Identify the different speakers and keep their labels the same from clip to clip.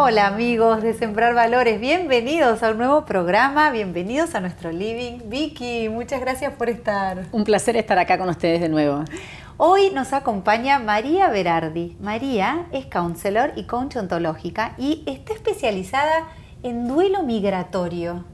Speaker 1: Hola amigos de Sembrar Valores, bienvenidos a un nuevo programa, bienvenidos a nuestro living. Vicky, muchas gracias por estar.
Speaker 2: Un placer estar acá con ustedes de nuevo.
Speaker 1: Hoy nos acompaña María Berardi. María es counselor y coach ontológica y está especializada en duelo migratorio.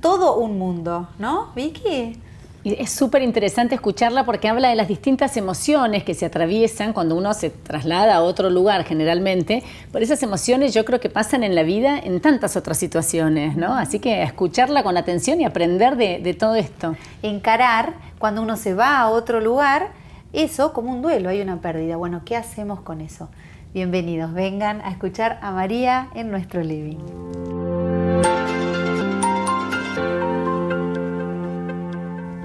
Speaker 1: Todo un mundo, ¿no, Vicky?
Speaker 2: Y es súper interesante escucharla porque habla de las distintas emociones que se atraviesan cuando uno se traslada a otro lugar generalmente. Por esas emociones yo creo que pasan en la vida en tantas otras situaciones, ¿no? Así que escucharla con atención y aprender de todo esto.
Speaker 1: Encarar cuando uno se va a otro lugar, eso como un duelo, hay una pérdida. Bueno, ¿qué hacemos con eso? Bienvenidos, vengan a escuchar a María en nuestro living.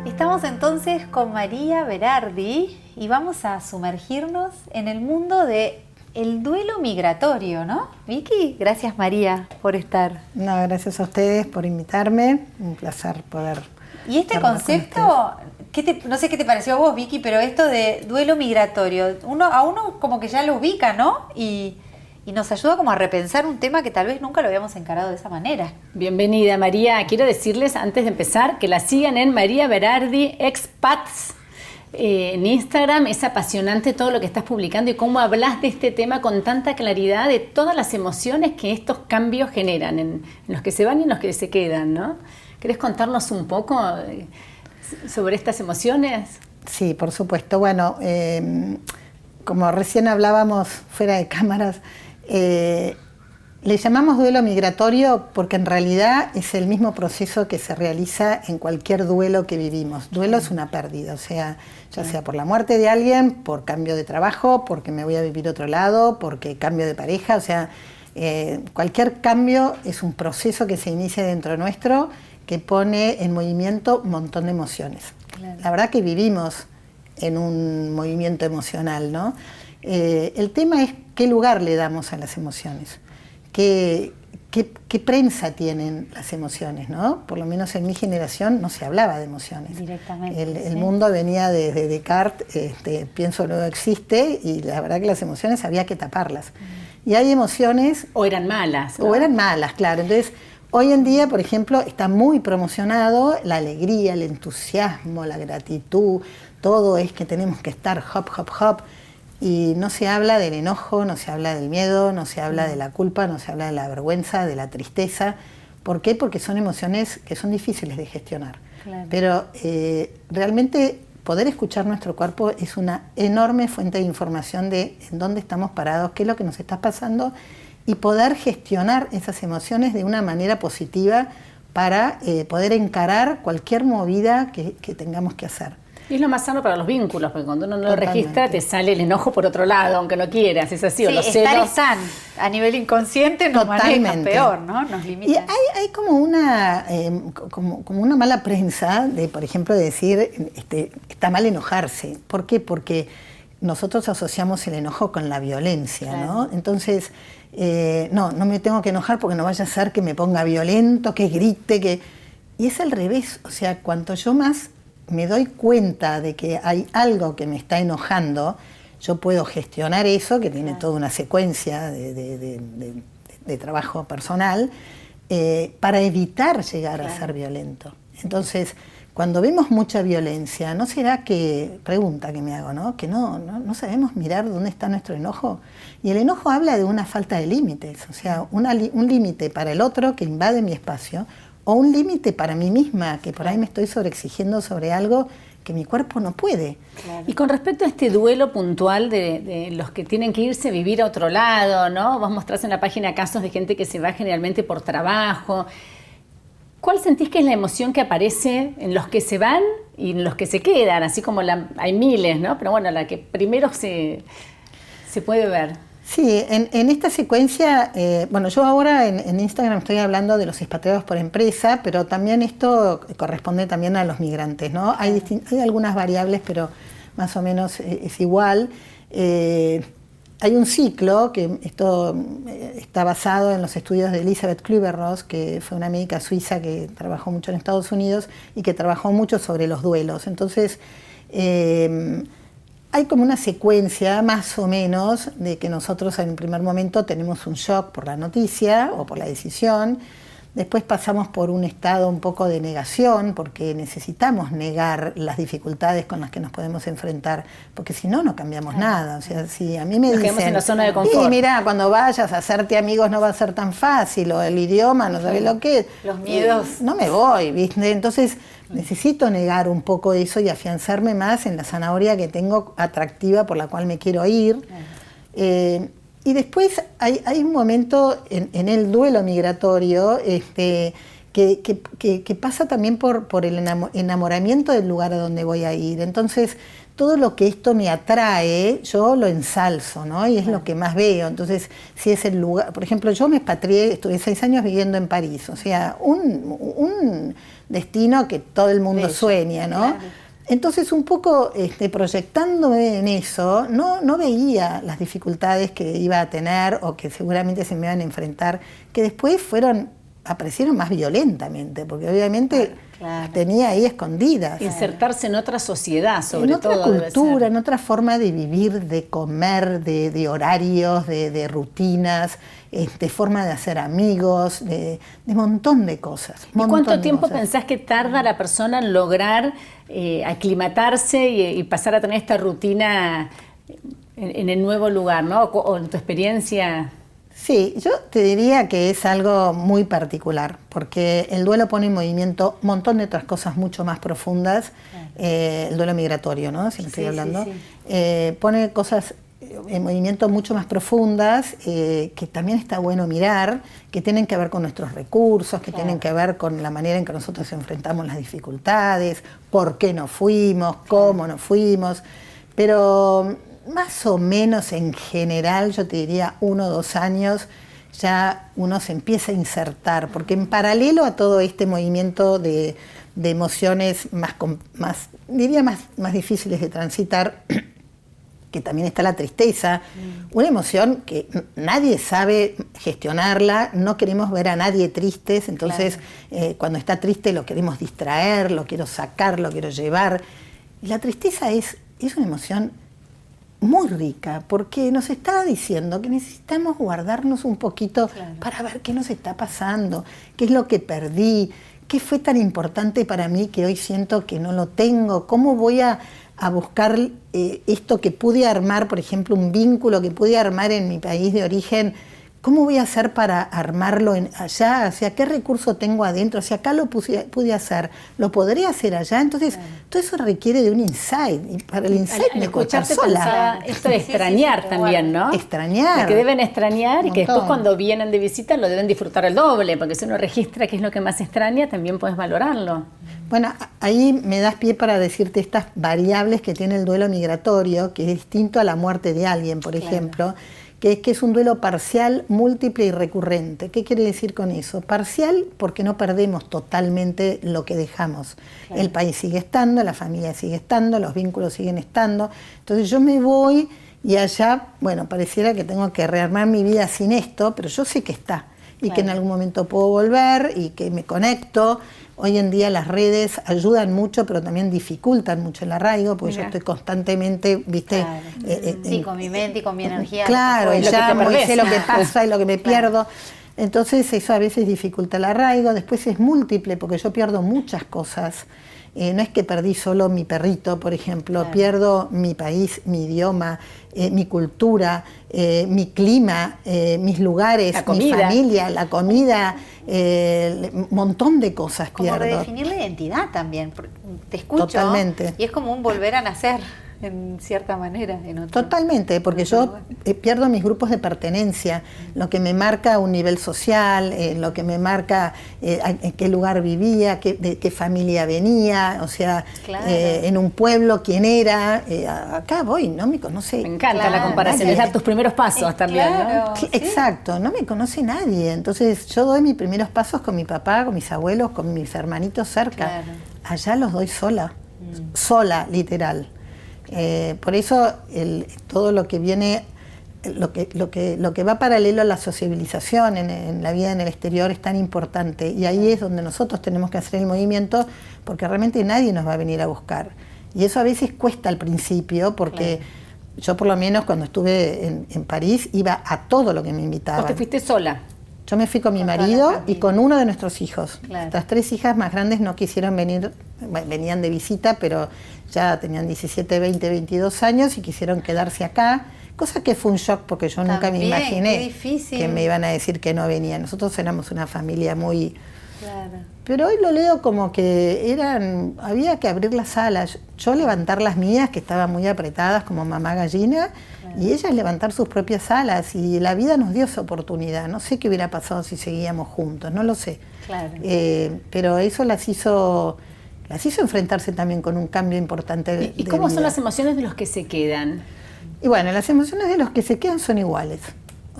Speaker 1: Estamos entonces con María Berardi y vamos a sumergirnos en el mundo del duelo migratorio, ¿no? Vicky, gracias María por estar.
Speaker 3: No, gracias a ustedes por invitarme, un placer poder.
Speaker 1: Y este concepto, no sé qué te pareció a vos, Vicky, pero esto de duelo migratorio, a uno como que ya lo ubica, ¿no? Y nos ayuda como a repensar un tema que tal vez nunca lo habíamos encarado de esa manera.
Speaker 2: Bienvenida, María. Quiero decirles, antes de empezar, que la sigan en María Berardi Expats en Instagram. Es apasionante todo lo que estás publicando y cómo hablas de este tema con tanta claridad, de todas las emociones que estos cambios generan en los que se van y en los que se quedan, ¿no? ¿Querés contarnos un poco sobre estas emociones?
Speaker 3: Sí, por supuesto. Bueno, como recién hablábamos fuera de cámaras, le llamamos duelo migratorio porque en realidad es el mismo proceso que se realiza en cualquier duelo que vivimos. Duelo es una pérdida, o sea, ya sea por la muerte de alguien, por cambio de trabajo, porque me voy a vivir a otro lado, porque cambio de pareja, o sea, cualquier cambio es un proceso que se inicia dentro nuestro que pone en movimiento un montón de emociones. Claro. La verdad que vivimos en un movimiento emocional, ¿no? El tema es qué lugar le damos a las emociones, qué prensa tienen las emociones, ¿no? Por lo menos en mi generación no se hablaba de emociones.
Speaker 1: Directamente.
Speaker 3: El mundo venía desde Descartes, pienso luego existe, y la verdad que las emociones había que taparlas. Y hay emociones...
Speaker 2: O eran malas, ¿no?
Speaker 3: O eran malas, claro. Entonces, hoy en día, por ejemplo, está muy promocionado la alegría, el entusiasmo, la gratitud, todo es que tenemos que estar hop, hop, hop. Y no se habla del enojo, no se habla del miedo, no se habla de la culpa, no se habla de la vergüenza, de la tristeza. ¿Por qué? Porque son emociones que son difíciles de gestionar. Claro. Pero realmente poder escuchar nuestro cuerpo es una enorme fuente de información de en dónde estamos parados, qué es lo que nos está pasando, y poder gestionar esas emociones de una manera positiva para poder encarar cualquier movida que tengamos que hacer.
Speaker 2: Y es lo más sano para los vínculos, porque cuando uno no lo registra te sale el enojo por otro lado, aunque no quieras, es así,
Speaker 1: sí,
Speaker 2: o los celos.
Speaker 1: Están a nivel inconsciente nos manejan peor, ¿no? Nos limitan.
Speaker 3: Y hay como una mala prensa de, por ejemplo, de decir está mal enojarse. ¿Por qué? Porque nosotros asociamos el enojo con la violencia, claro, ¿no? Entonces, no me tengo que enojar porque no vaya a ser que me ponga violento, que grite, Y es al revés, o sea, cuanto yo más me doy cuenta de que hay algo que me está enojando, yo puedo gestionar eso, que tiene toda una secuencia de trabajo personal, para evitar llegar a ser violento. Entonces, cuando vemos mucha violencia, ¿no será que, pregunta que me hago, ¿no? Que no sabemos mirar dónde está nuestro enojo? Y el enojo habla de una falta de límites, o sea, un límite para el otro que invade mi espacio, o un límite para mí misma, que por ahí me estoy sobreexigiendo sobre algo que mi cuerpo no puede.
Speaker 2: Claro. Y con respecto a este duelo puntual de los que tienen que irse a vivir a otro lado, ¿no? Vos mostrás en la página casos de gente que se va generalmente por trabajo. ¿Cuál sentís que es la emoción que aparece en los que se van y en los que se quedan? Así como hay miles, ¿no? Pero bueno, la que primero se puede ver.
Speaker 3: Sí, en esta secuencia, yo ahora en Instagram estoy hablando de los expatriados por empresa, pero también esto corresponde también a los migrantes, ¿no? Hay algunas variables, pero más o menos es igual. Hay un ciclo, que esto está basado en los estudios de Elisabeth Kübler-Ross, que fue una médica suiza que trabajó mucho en Estados Unidos y que trabajó mucho sobre los duelos. Entonces, hay como una secuencia más o menos de que nosotros en un primer momento tenemos un shock por la noticia o por la decisión. Después pasamos por un estado un poco de negación, porque necesitamos negar las dificultades con las que nos podemos enfrentar, porque si no, no cambiamos nada. O sea, si a mí me
Speaker 2: Nos
Speaker 3: dicen,
Speaker 2: quedamos en la zona de confort.
Speaker 3: sí, mira, cuando vayas a hacerte amigos no va a ser tan fácil, o el idioma, no sabes lo que es.
Speaker 1: Los miedos.
Speaker 3: No me voy, ¿viste? Entonces, necesito negar un poco eso y afianzarme más en la zanahoria que tengo atractiva por la cual me quiero ir. Y después hay un momento en el duelo migratorio que pasa también por el enamoramiento del lugar a donde voy a ir. Entonces, todo lo que esto me atrae, yo lo ensalzo, ¿no? Y es lo que más veo. Entonces, si es el lugar... Por ejemplo, yo me expatrié, estuve 6 años viviendo en París. O sea, un destino que todo el mundo sueña, ¿no? Claro. Entonces, un poco proyectándome en eso, no veía las dificultades que iba a tener o que seguramente se me iban a enfrentar, que después aparecieron más violentamente, porque obviamente las tenía ahí escondidas.
Speaker 2: Insertarse en otra sociedad, sobre todo.
Speaker 3: En otra cultura, en otra forma de vivir, de comer, de horarios, de rutinas, forma de hacer amigos, de montón de cosas.
Speaker 2: ¿Y cuánto tiempo pensás que tarda la persona en lograr aclimatarse y pasar a tener esta rutina en el nuevo lugar, ¿no? O en tu experiencia.
Speaker 3: Sí, yo te diría que es algo muy particular, porque el duelo pone en movimiento un montón de otras cosas mucho más profundas, el duelo migratorio, ¿no? Si me estoy hablando, pone cosas en movimiento mucho más profundas, que también está bueno mirar, que tienen que ver con nuestros recursos, que tienen que ver con la manera en que nosotros enfrentamos las dificultades, por qué no fuimos, cómo no fuimos, pero más o menos en general, yo te diría 1 o 2 años, ya uno se empieza a insertar, porque en paralelo a todo este movimiento de emociones más difíciles de transitar, que también está la tristeza, una emoción que nadie sabe gestionarla, no queremos ver a nadie tristes, entonces cuando está triste lo queremos distraer, lo quiero sacar, lo quiero llevar. Y la tristeza es una emoción muy rica, porque nos está diciendo que necesitamos guardarnos un poquito para ver qué nos está pasando, qué es lo que perdí, qué fue tan importante para mí que hoy siento que no lo tengo, cómo voy a buscar esto que pude armar, por ejemplo, un vínculo que pude armar en mi país de origen, ¿cómo voy a hacer para armarlo allá? O sea, ¿qué recurso tengo adentro? Si acá lo pude hacer, ¿lo podré hacer allá? Entonces, todo eso requiere de un insight. Y para el insight me cuesta sola.
Speaker 2: Esto de extrañar también, ¿no?
Speaker 3: Extrañar.
Speaker 2: Que deben extrañar y que después cuando vienen de visita lo deben disfrutar el doble, porque si uno registra qué es lo que más extraña, también puedes valorarlo.
Speaker 3: Bueno, ahí me das pie para decirte estas variables que tiene el duelo migratorio, que es distinto a la muerte de alguien, por ejemplo, que es un duelo parcial, múltiple y recurrente. ¿Qué quiere decir con eso? Parcial porque no perdemos totalmente lo que dejamos. El país sigue estando, la familia sigue estando, los vínculos siguen estando. Entonces yo me voy y allá, bueno, pareciera que tengo que rearmar mi vida sin esto, pero yo sé que está y que en algún momento puedo volver y que me conecto. Hoy en día las redes ayudan mucho, pero también dificultan mucho el arraigo, porque yo estoy constantemente, ¿viste?
Speaker 1: Sí, con mi mente y con mi energía.
Speaker 3: Claro, y llamo y sé lo que pasa y lo que me pierdo. Entonces eso a veces dificulta el arraigo. Después es múltiple, porque yo pierdo muchas cosas. No es que perdí solo mi perrito, por ejemplo, pierdo mi país, mi idioma, mi cultura, mi clima, mis lugares, mi familia, la comida, un montón de cosas pierdo.
Speaker 1: Como redefinir la identidad también, te escucho.
Speaker 3: Totalmente.
Speaker 1: Y es como un volver a nacer. En cierta manera, en otro.
Speaker 3: Totalmente, porque yo pierdo mis grupos de pertenencia, lo que me marca un nivel social, lo que me marca en qué lugar vivía, de qué familia venía, o sea, en un pueblo quién era, acá voy, no me conoce.
Speaker 2: Me encanta la comparación, es dar tus primeros pasos también, ¿no?
Speaker 3: Exacto, no me conoce nadie, entonces yo doy mis primeros pasos con mi papá, con mis abuelos, con mis hermanitos cerca, allá los doy sola, literal. Por eso todo lo que viene, lo que va paralelo a la sociabilización en la vida en el exterior es tan importante, y ahí es donde nosotros tenemos que hacer el movimiento, porque realmente nadie nos va a venir a buscar. Y eso a veces cuesta al principio porque yo por lo menos cuando estuve en París iba a todo lo que me invitaban.
Speaker 2: ¿Vos te fuiste sola?
Speaker 3: Yo me fui con mi marido y con uno de nuestros hijos. Las 3 hijas más grandes no quisieron venir, venían de visita, pero ya tenían 17, 20, 22 años y quisieron quedarse acá, cosa que fue un shock porque yo nunca me imaginé que me iban a decir que no venían. Nosotros éramos una familia muy...
Speaker 1: Claro.
Speaker 3: Pero hoy lo leo como que había que abrir las alas. Yo levantar las mías, que estaban muy apretadas como mamá gallina, y ellas levantar sus propias alas. Y la vida nos dio esa oportunidad. No sé qué hubiera pasado si seguíamos juntos, no lo sé.
Speaker 1: Claro.
Speaker 3: Pero eso las hizo enfrentarse también con un cambio importante.
Speaker 2: ¿Y cómo son las emociones de los que se quedan?
Speaker 3: Y bueno, las emociones de los que se quedan son iguales.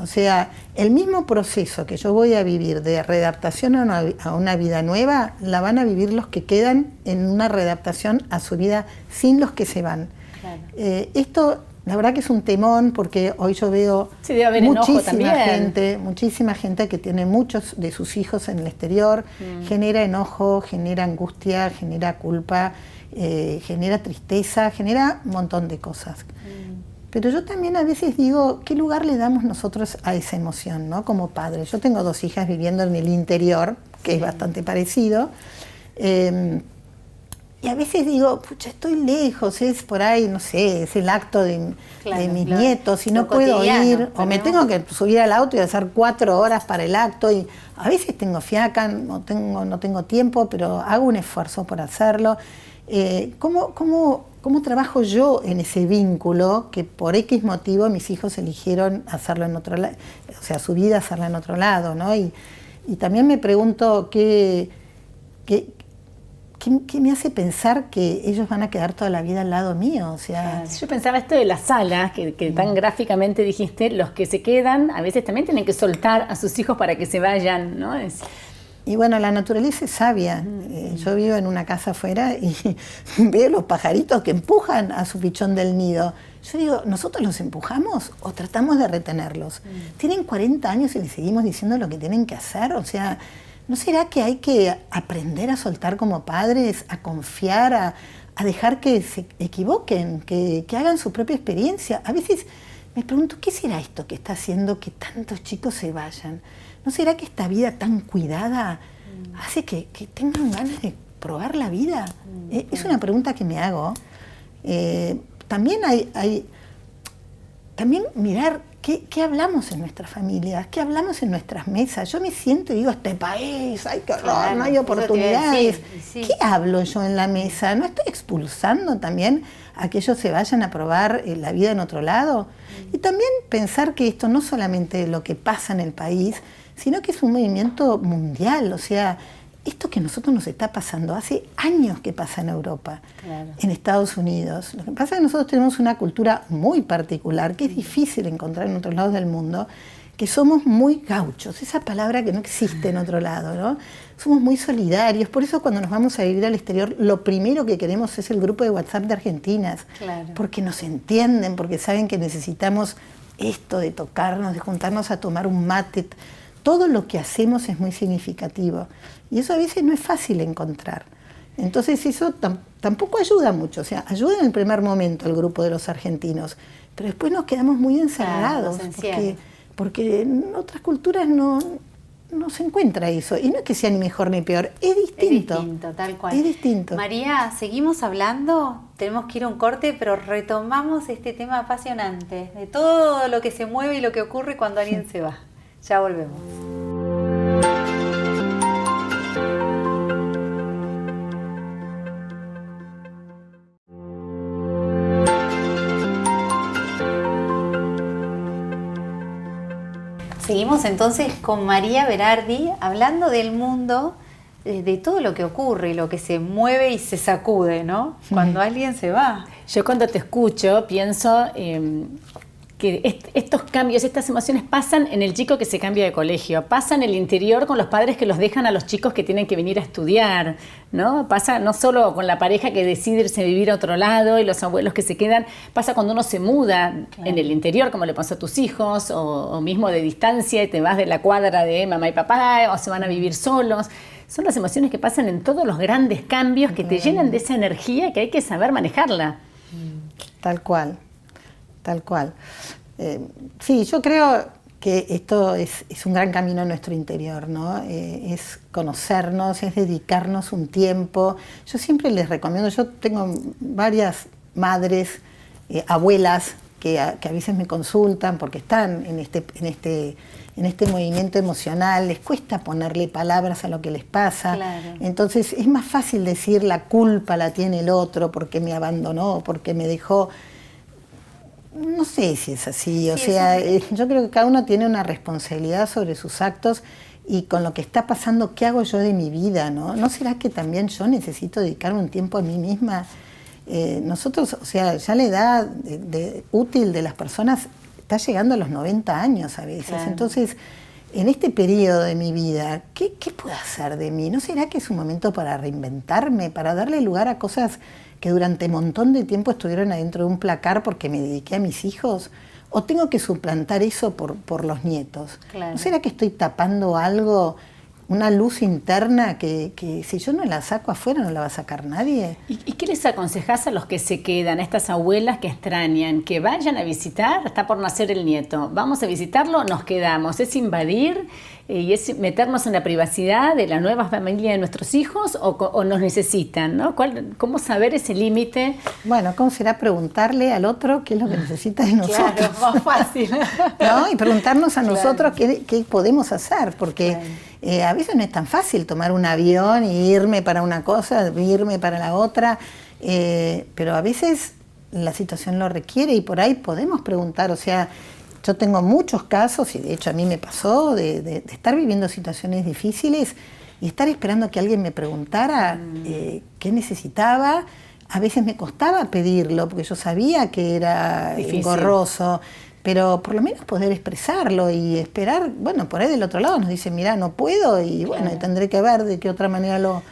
Speaker 3: O sea, el mismo proceso que yo voy a vivir de readaptación a una vida nueva, la van a vivir los que quedan en una readaptación a su vida sin los que se van.
Speaker 1: Claro.
Speaker 3: Esto, la verdad que es un temón porque hoy yo veo muchísima gente que tiene muchos de sus hijos en el exterior, genera enojo, genera angustia, genera culpa, genera tristeza, genera un montón de cosas. Pero yo también a veces digo, ¿qué lugar le damos nosotros a esa emoción, ¿no? Como padres. Yo tengo 2 hijas viviendo en el interior, que es bastante parecido. Y a veces digo, pucha, estoy lejos, es por ahí, no sé, es el acto de mis nietos, y no puedo ir. O me tengo que subir al auto y hacer 4 horas para el acto. Y a veces tengo fiaca, no tengo tiempo, pero hago un esfuerzo por hacerlo. ¿Cómo trabajo yo en ese vínculo que por X motivo mis hijos eligieron hacerlo en otro lado, o sea, su vida hacerla en otro lado, ¿no? Y también me pregunto qué me hace pensar que ellos van a quedar toda la vida al lado mío, o sea...
Speaker 2: Yo pensaba esto de las salas, que tan gráficamente dijiste, los que se quedan a veces también tienen que soltar a sus hijos para que se vayan, ¿no?
Speaker 3: Y bueno, la naturaleza es sabia. Yo vivo en una casa afuera y veo los pajaritos que empujan a su pichón del nido. Yo digo, ¿nosotros los empujamos o tratamos de retenerlos? Tienen 40 años y les seguimos diciendo lo que tienen que hacer. O sea, ¿no será que hay que aprender a soltar como padres, a confiar, a dejar que se equivoquen, que hagan su propia experiencia? A veces me pregunto, ¿qué será esto que está haciendo que tantos chicos se vayan? ¿No será que esta vida tan cuidada hace que tengan ganas de probar la vida? Es una pregunta que me hago. También también mirar qué hablamos en nuestras familias, qué hablamos en nuestras mesas. Yo me siento y digo, este país, ay, qué horror, no hay oportunidades. Sí. ¿Qué hablo yo en la mesa? ¿No estoy expulsando también a que ellos se vayan a probar la vida en otro lado? Y también pensar que esto no solamente es lo que pasa en el país, sino que es un movimiento mundial. O sea, esto que a nosotros nos está pasando hace años que pasa en Europa, en Estados Unidos. Lo que pasa es que nosotros tenemos una cultura muy particular, que es difícil encontrar en otros lados del mundo, que somos muy gauchos, esa palabra que no existe en otro lado, ¿no? Somos muy solidarios, por eso cuando nos vamos a vivir al exterior, lo primero que queremos es el grupo de WhatsApp de argentinas, porque nos entienden, porque saben que necesitamos esto de tocarnos, de juntarnos a tomar un mate. Todo lo que hacemos es muy significativo y eso a veces no es fácil encontrar. Entonces eso tampoco ayuda mucho, o sea, ayuda en el primer momento el grupo de los argentinos, pero después nos quedamos muy encerrados, porque en otras culturas no se encuentra eso. Y no es que sea ni mejor ni peor, es distinto.
Speaker 1: Es distinto, tal cual.
Speaker 3: Es distinto.
Speaker 1: María, seguimos hablando, tenemos que ir a un corte, pero retomamos este tema apasionante, de todo lo que se mueve y lo que ocurre cuando alguien se va. Ya volvemos. Seguimos entonces con María Berardi hablando del mundo, de todo lo que ocurre, lo que se mueve y se sacude, ¿no? Cuando alguien se va.
Speaker 2: Yo cuando te escucho pienso que estos cambios, estas emociones pasan en el chico que se cambia de colegio, pasan en el interior con los padres que los dejan a los chicos que tienen que venir a estudiar, ¿no? Pasa no solo con la pareja que decide irse a vivir a otro lado y los abuelos que se quedan, pasa cuando uno se muda en el interior, como le pasó a tus hijos, o mismo de distancia y te vas de la cuadra de mamá y papá, o se van a vivir solos. son las emociones que pasan en todos los grandes cambios que te llenan de esa energía que hay que saber manejarla.
Speaker 3: Tal cual, tal cual. Sí, yo creo que esto es un gran camino en nuestro interior, ¿no? Es conocernos, es dedicarnos un tiempo. Yo siempre les recomiendo, yo tengo varias madres, abuelas, que a veces me consultan porque están en este movimiento emocional, les cuesta ponerle palabras a lo que les pasa.
Speaker 1: Claro.
Speaker 3: Entonces es más fácil decir la culpa la tiene el otro porque me abandonó, porque me dejó. No sé si es así, o sea, yo creo que cada uno tiene una responsabilidad sobre sus actos y con lo que está pasando, ¿qué hago yo de mi vida, no? ¿No será que también yo necesito dedicarme un tiempo a mí misma? Nosotros, o sea, ya la edad útil de las personas está llegando a los 90 años a veces,
Speaker 1: claro.
Speaker 3: Entonces, en este periodo de mi vida, ¿qué puedo hacer de mí? ¿No será que es un momento para reinventarme, para darle lugar a cosas que durante un montón de tiempo estuvieron adentro de un placar porque me dediqué a mis hijos? ¿O tengo que suplantar eso por los nietos?
Speaker 1: Claro.
Speaker 3: ¿No será que estoy tapando algo, una luz interna que si yo no la saco afuera no la va a sacar nadie?
Speaker 2: ¿Y qué les aconsejás a los que se quedan, a estas abuelas que extrañan, que vayan a visitar? Está por nacer el nieto. ¿Vamos a visitarlo? Nos quedamos. ¿Es invadir y es meternos en la privacidad de la nueva familia de nuestros hijos o nos necesitan, ¿no? ¿Cómo saber ese límite?
Speaker 3: Bueno, ¿cómo será preguntarle al otro qué es lo que necesita de nosotros?
Speaker 1: Claro, más fácil.
Speaker 3: ¿No? Y preguntarnos a
Speaker 1: Claro.
Speaker 3: nosotros qué podemos hacer, porque a veces no es tan fácil tomar un avión y irme para una cosa, irme para la otra, pero a veces la situación lo requiere y por ahí podemos preguntar, o sea, yo tengo muchos casos, y de hecho a mí me pasó, de estar viviendo situaciones difíciles y estar esperando que alguien me preguntara qué necesitaba. A veces me costaba pedirlo, porque yo sabía que era engorroso, pero por lo menos poder expresarlo y esperar, bueno, por ahí del otro lado nos dicen, mirá, no puedo, y bueno, tendré que ver de qué otra manera lo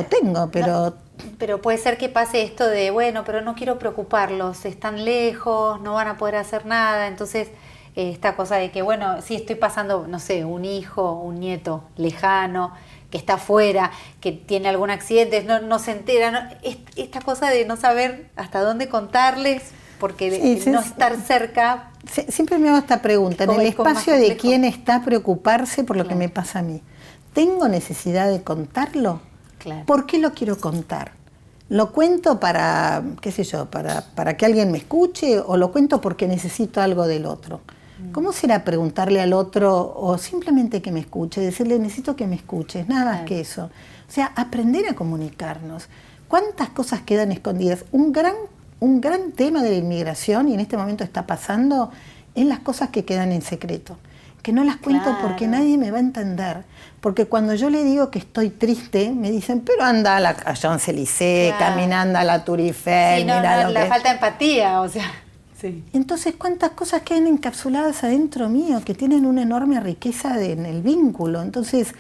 Speaker 3: tengo, pero...
Speaker 1: No, pero puede ser que pase esto de, bueno, pero no quiero preocuparlos, están lejos, no van a poder hacer nada, entonces esta cosa de que, bueno, sí estoy pasando, no sé, un hijo, un nieto lejano, que está afuera, que tiene algún accidente, no se entera, esta cosa de no saber hasta dónde contarles, porque no estar cerca.
Speaker 3: Siempre me hago esta pregunta, en el espacio de quién está a preocuparse por lo que me pasa a mí, ¿tengo necesidad de contarlo?
Speaker 1: Claro.
Speaker 3: ¿Por qué lo quiero contar? ¿Lo cuento para, qué sé yo, para que alguien me escuche o lo cuento porque necesito algo del otro? ¿Cómo será preguntarle al otro o simplemente que me escuche, decirle necesito que me escuches, nada más que eso? O sea, aprender a comunicarnos. ¿Cuántas cosas quedan escondidas? Un gran tema de la inmigración, y en este momento está pasando, es las cosas que quedan en secreto. Que no las cuento porque nadie me va a entender. Porque cuando yo le digo que estoy triste, me dicen, pero anda a Champs-Élysées, caminando a la Tour Eiffel.
Speaker 1: Sí, la falta de empatía, o sea. Sí.
Speaker 3: Entonces, ¿cuántas cosas quedan encapsuladas adentro mío que tienen una enorme riqueza en el vínculo? Entonces,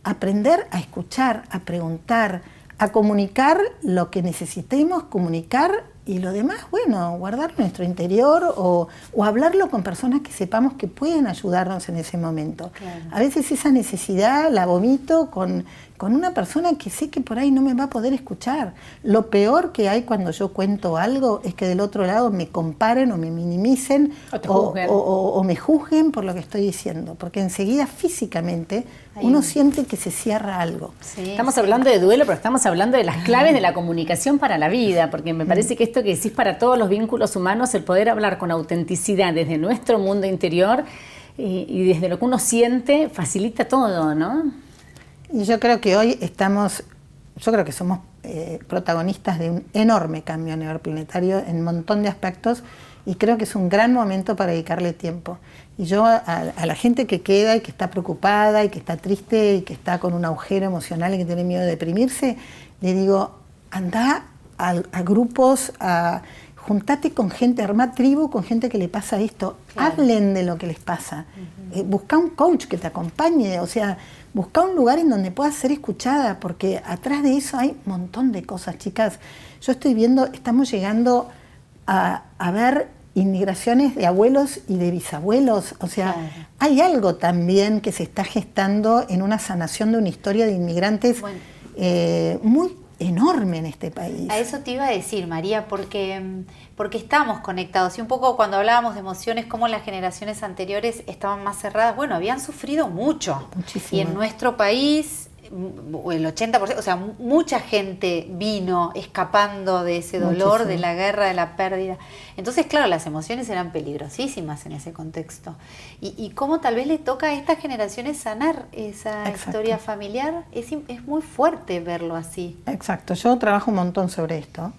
Speaker 3: aprender a escuchar, a preguntar, a comunicar lo que necesitemos comunicar y lo demás, bueno, guardarlo en nuestro interior o hablarlo con personas que sepamos que pueden ayudarnos en ese momento.
Speaker 1: Claro.
Speaker 3: A veces esa necesidad la vomito con una persona que sé que por ahí no me va a poder escuchar. Lo peor que hay cuando yo cuento algo es que del otro lado me comparen o me minimicen o me juzguen por lo que estoy diciendo, porque enseguida físicamente uno siente que se cierra algo.
Speaker 2: Sí, estamos hablando de duelo, pero estamos hablando de las claves de la comunicación para la vida, porque me parece que esto que decís para todos los vínculos humanos, el poder hablar con autenticidad desde nuestro mundo interior y desde lo que uno siente, facilita todo, ¿no?
Speaker 3: Y yo creo que hoy somos protagonistas de un enorme cambio neuroplanetario en un montón de aspectos y creo que es un gran momento para dedicarle tiempo. Y yo a la gente que queda y que está preocupada y que está triste y que está con un agujero emocional y que tiene miedo de deprimirse, le digo, anda a grupos, juntate con gente, armá tribu con gente que le pasa esto, hablen de lo que les pasa, busca un coach que te acompañe, o sea, busca un lugar en donde puedas ser escuchada, porque atrás de eso hay un montón de cosas, chicas. Yo estoy viendo, estamos llegando a ver inmigraciones de abuelos y de bisabuelos. O sea, hay algo también que se está gestando en una sanación de una historia de inmigrantes muy enorme en este país.
Speaker 1: A eso te iba a decir, María, porque estamos conectados. Y un poco cuando hablábamos de emociones, cómo las generaciones anteriores estaban más cerradas, bueno, habían sufrido mucho.
Speaker 3: Muchísimo.
Speaker 1: Y en nuestro país, el 80%, o sea, mucha gente vino escapando de ese dolor, de la guerra, de la pérdida. Entonces, claro, las emociones eran peligrosísimas en ese contexto. Y cómo tal vez le toca a estas generaciones sanar esa historia familiar, es muy fuerte verlo así.
Speaker 3: Exacto, yo trabajo un montón sobre esto.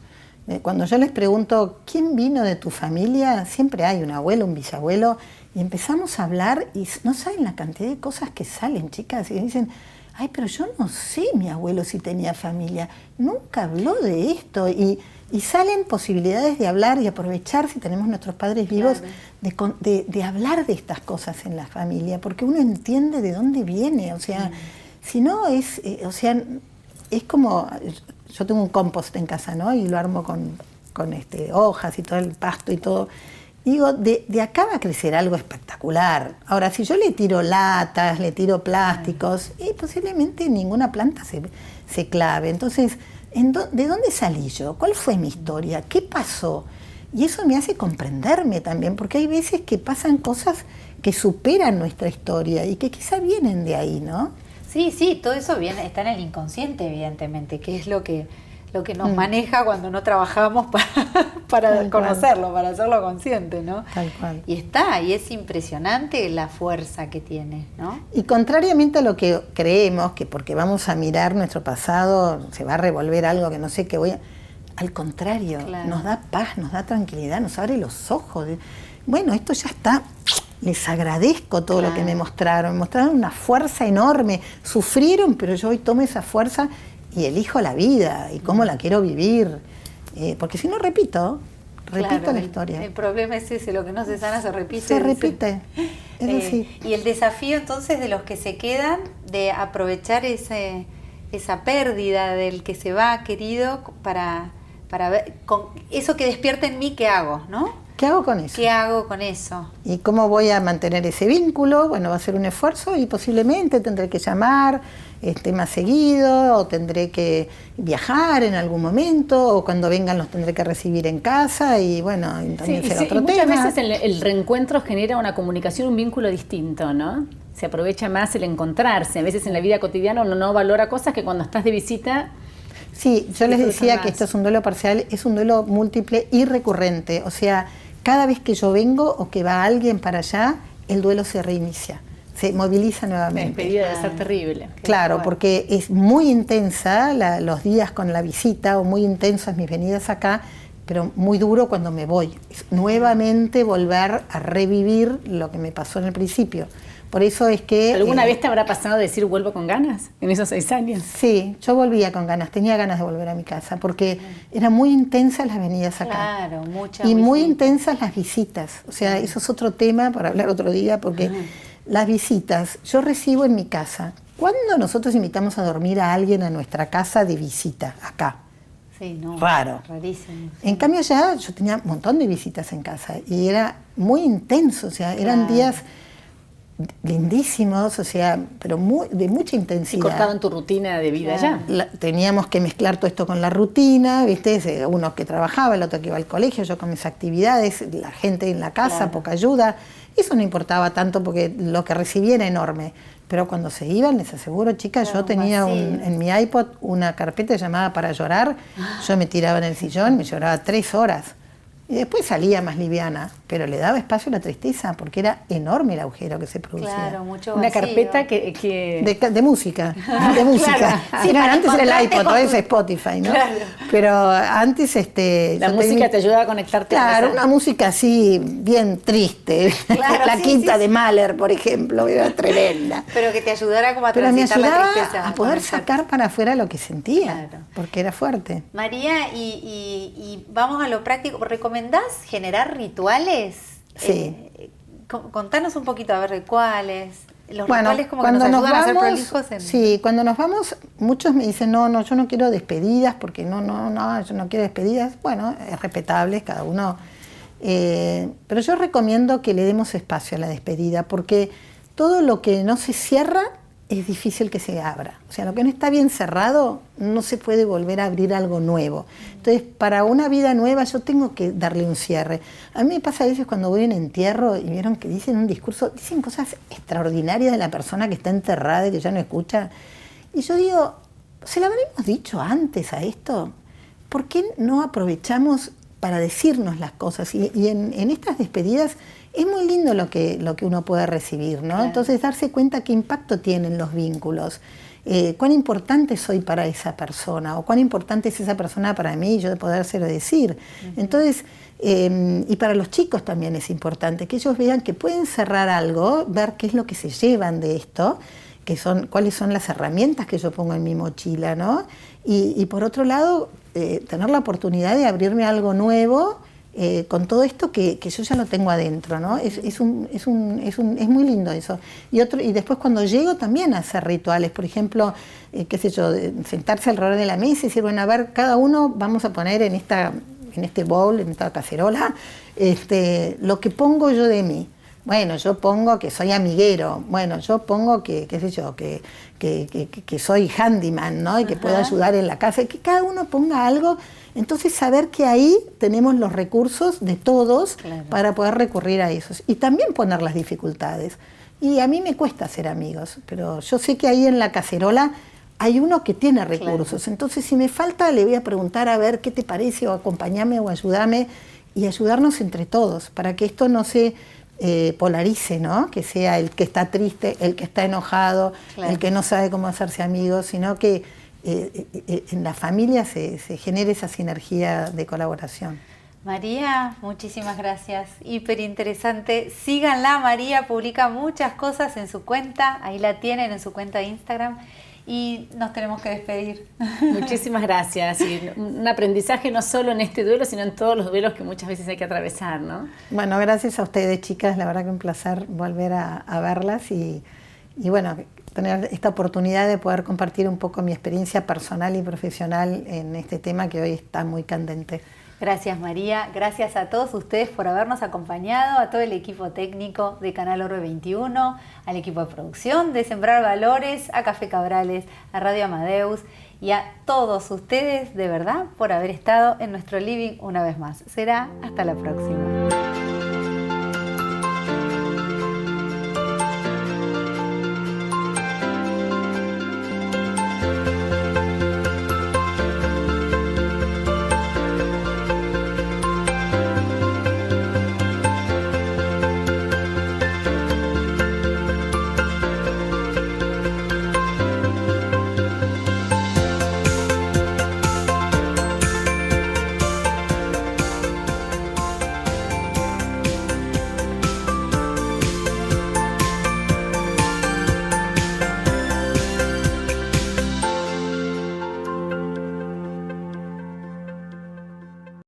Speaker 3: Cuando yo les pregunto, ¿quién vino de tu familia? Siempre hay un abuelo, un bisabuelo, y empezamos a hablar y no saben la cantidad de cosas que salen, chicas, y dicen, ay, pero yo no sé mi abuelo si tenía familia, nunca habló de esto, y salen posibilidades de hablar y aprovechar, si tenemos nuestros padres vivos, de hablar de estas cosas en la familia, porque uno entiende de dónde viene, o sea, si no es, es como, yo tengo un compost en casa, ¿no? Y lo armo con hojas y todo el pasto y todo. Digo, de acá va a crecer algo espectacular. Ahora, si yo le tiro latas, le tiro plásticos, posiblemente ninguna planta se clave. Entonces, ¿de dónde salí yo? ¿Cuál fue mi historia? ¿Qué pasó? Y eso me hace comprenderme también, porque hay veces que pasan cosas que superan nuestra historia y que quizá vienen de ahí, ¿no?
Speaker 1: Sí, todo eso está en el inconsciente, evidentemente, que es lo que nos maneja cuando no trabajamos para conocerlo, para hacerlo consciente, ¿no?
Speaker 3: Tal cual.
Speaker 1: Y es impresionante la fuerza que tiene, ¿no?
Speaker 3: Y contrariamente a lo que creemos, que porque vamos a mirar nuestro pasado se va a revolver algo que no sé qué al contrario, nos da paz, nos da tranquilidad, nos abre los ojos. Bueno, esto ya está. Les agradezco todo lo que me mostraron una fuerza enorme, sufrieron, pero yo hoy tomo esa fuerza y elijo la vida y cómo la quiero vivir, porque si no repito la historia. El
Speaker 1: problema es ese, lo que no se sana se repite.
Speaker 3: Se repite, sí.
Speaker 1: Y el desafío entonces de los que se quedan, de aprovechar esa pérdida del que se va querido para ver, con eso que despierta en mí, ¿qué hago, no?
Speaker 3: ¿Qué hago con eso?
Speaker 1: ¿Qué hago con eso?
Speaker 3: ¿Y cómo voy a mantener ese vínculo? Bueno, va a ser un esfuerzo y posiblemente tendré que llamar más seguido, o tendré que viajar en algún momento, o cuando vengan los tendré que recibir en casa, y bueno, también será otro tema.
Speaker 2: Muchas veces el reencuentro genera una comunicación, un vínculo distinto, ¿no? Se aprovecha más el encontrarse. A veces en la vida cotidiana uno no valora cosas que cuando estás de visita...
Speaker 3: Sí, yo les decía que esto es un duelo parcial, es un duelo múltiple y recurrente, o sea, cada vez que yo vengo o que va alguien para allá, el duelo se reinicia, se moviliza nuevamente.
Speaker 2: La despedida debe ser terrible.
Speaker 3: Claro, porque es muy intensa los días con la visita, o muy intensas mis venidas acá, pero muy duro cuando me voy. Es nuevamente volver a revivir lo que me pasó en el principio. Por eso es que...
Speaker 2: ¿Alguna vez te habrá pasado decir vuelvo con ganas en esos 6 años?
Speaker 3: Sí, yo volvía con ganas, tenía ganas de volver a mi casa, porque eran muy intensas las venidas acá.
Speaker 1: Claro, muchas
Speaker 3: y muy intensas las visitas. O sea, eso es otro tema para hablar otro día, porque las visitas, yo recibo en mi casa. ¿Cuándo nosotros invitamos a dormir a alguien a nuestra casa de visita, acá?
Speaker 1: Sí, no.
Speaker 3: Raro.
Speaker 1: Rarísimo.
Speaker 3: En cambio allá yo tenía un montón de visitas en casa y era muy intenso, o sea, eran días lindísimos, o sea, pero de mucha intensidad.
Speaker 2: Y cortaban tu rutina de vida allá.
Speaker 3: Teníamos que mezclar todo esto con la rutina, ¿viste? Uno que trabajaba, el otro que iba al colegio, yo con mis actividades, la gente en la casa, poca ayuda. Eso no importaba tanto porque lo que recibía era enorme. Pero cuando se iban, les aseguro, chicas, yo tenía en mi iPod una carpeta llamada Para Llorar. Yo me tiraba en el sillón, me lloraba 3 horas. Y después salía más liviana, pero le daba espacio a la tristeza, porque era enorme el agujero que se producía.
Speaker 1: Claro, mucho
Speaker 2: una
Speaker 1: vacío.
Speaker 2: Carpeta que...
Speaker 3: De música, de música.
Speaker 1: Claro. Sí,
Speaker 3: antes era el iPod, ahora es Spotify, ¿no?
Speaker 1: Claro.
Speaker 3: Pero antes...
Speaker 2: la música te ayuda a conectarte.
Speaker 3: Claro, una música así, bien triste.
Speaker 1: Claro,
Speaker 3: la quinta de Mahler, por ejemplo, era tremenda.
Speaker 1: Pero que te ayudara como a
Speaker 3: Pero me
Speaker 1: transitar la
Speaker 3: ayudaba
Speaker 1: tristeza.
Speaker 3: a poder sacar para afuera lo que sentía,
Speaker 1: Claro.
Speaker 3: porque era fuerte.
Speaker 1: María, y vamos a lo práctico. ¿Recomendás generar rituales?
Speaker 3: Sí.
Speaker 1: Contanos un poquito, a ver, de cuáles. Los
Speaker 3: Bueno,
Speaker 1: rituales como que nos ayudan a ser prolijos.
Speaker 3: Sí, cuando nos vamos, muchos me dicen, no, yo no quiero despedidas, porque no, yo no quiero despedidas. Bueno, es respetable, cada uno Pero yo recomiendo que le demos espacio a la despedida, porque todo lo que no se cierra es difícil que se abra. O sea, lo que no está bien cerrado no se puede volver a abrir algo nuevo. Entonces, para una vida nueva yo tengo que darle un cierre. A mí me pasa a veces cuando voy a un entierro y vieron que dicen un discurso, dicen cosas extraordinarias de la persona que está enterrada y que ya no escucha. Y yo digo, ¿se lo habremos dicho antes a esto? ¿Por qué no aprovechamos para decirnos las cosas? Y en estas despedidas es muy lindo lo que uno puede recibir, ¿no?
Speaker 1: Claro.
Speaker 3: Entonces darse cuenta qué impacto tienen los vínculos, cuán importante soy para esa persona o cuán importante es esa persona para mí, yo de podérselo decir. Entonces, y para los chicos también es importante que ellos vean que pueden cerrar algo, ver qué es lo que se llevan de esto, cuáles son las herramientas que yo pongo en mi mochila, ¿no? Y por otro lado, tener la oportunidad de abrirme a algo nuevo con todo esto que yo ya lo tengo adentro, ¿no? Es muy lindo eso. Y después cuando llego también a hacer rituales, por ejemplo, qué sé yo, sentarse alrededor de la mesa y decir, bueno, a ver, cada uno vamos a poner en este bowl, en esta cacerola, lo que pongo yo de mí. Bueno, yo pongo que soy amiguero, bueno, yo pongo que, qué sé yo, que soy handyman, ¿no? Y que puedo ayudar en la casa, y que cada uno ponga algo. Entonces saber que ahí tenemos los recursos de todos para poder recurrir a esos. Y también poner las dificultades. Y a mí me cuesta hacer amigos, pero yo sé que ahí en la cacerola hay uno que tiene recursos. Entonces si me falta le voy a preguntar a ver qué te parece, o acompáñame o ayúdame, y ayudarnos entre todos para que esto no se polarice, ¿no? Que sea el que está triste, el que está enojado, el que no sabe cómo hacerse amigos, sino que en la familia se genere esa sinergia de colaboración.
Speaker 1: María, muchísimas gracias, hiper interesante. Síganla, María publica muchas cosas en su cuenta, ahí la tienen en su cuenta de Instagram. Y nos tenemos que despedir.
Speaker 2: Muchísimas gracias. Y un aprendizaje no solo en este duelo, sino en todos los duelos que muchas veces hay que atravesar, ¿no?
Speaker 3: Bueno, gracias a ustedes, chicas. La verdad que un placer volver a verlas y bueno, tener esta oportunidad de poder compartir un poco mi experiencia personal y profesional en este tema que hoy está muy candente.
Speaker 1: Gracias, María. Gracias a todos ustedes por habernos acompañado, a todo el equipo técnico de Canal Orbe 21, al equipo de producción de Sembrar Valores, a Café Cabrales, a Radio Amadeus y a todos ustedes, de verdad, por haber estado en nuestro living una vez más. Será hasta la próxima.